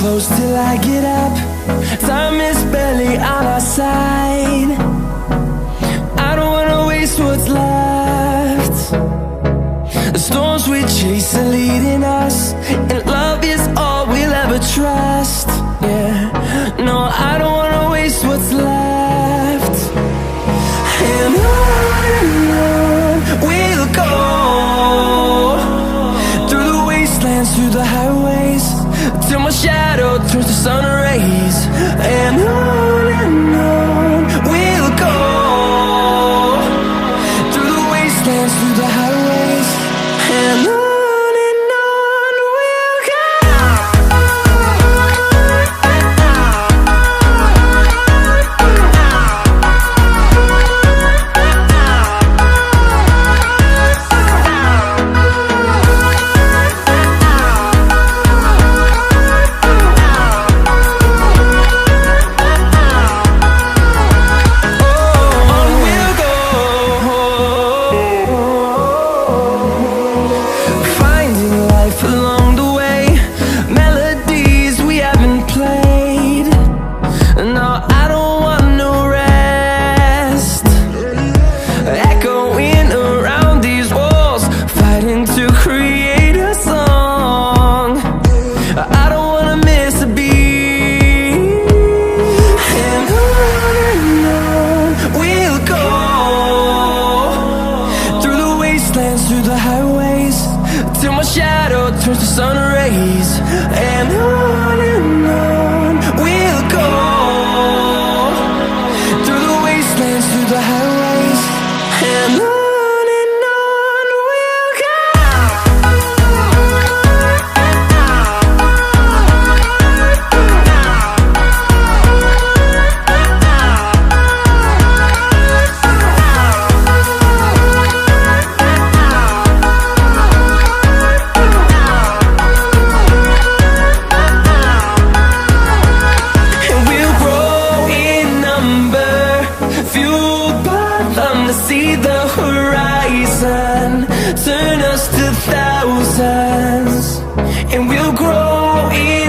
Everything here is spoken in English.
close till I get up. Time is barely on our side. I don't wanna waste what's left. The storms we chase are leading us, and love is all we'll ever trust. Yeah, no, I don't wanna waste what's left. And on we'll go, through the wastelands, through the highways, till my shadow turns to sun rays. And on we'll go, through the wastelands, through the highways, and on we'll go. Along the way, melodies we haven't played. No, I don't want no rest. Echoing around these walls, fighting to create a song. I don't wanna miss a beat. And on we'll go, through the wastelands, through the highways, till my shadow turns to sun rays. And on we'll go, through the wastelands, through the highways, and on we'll go. See the horizon turn us to thousands, and we'll grow in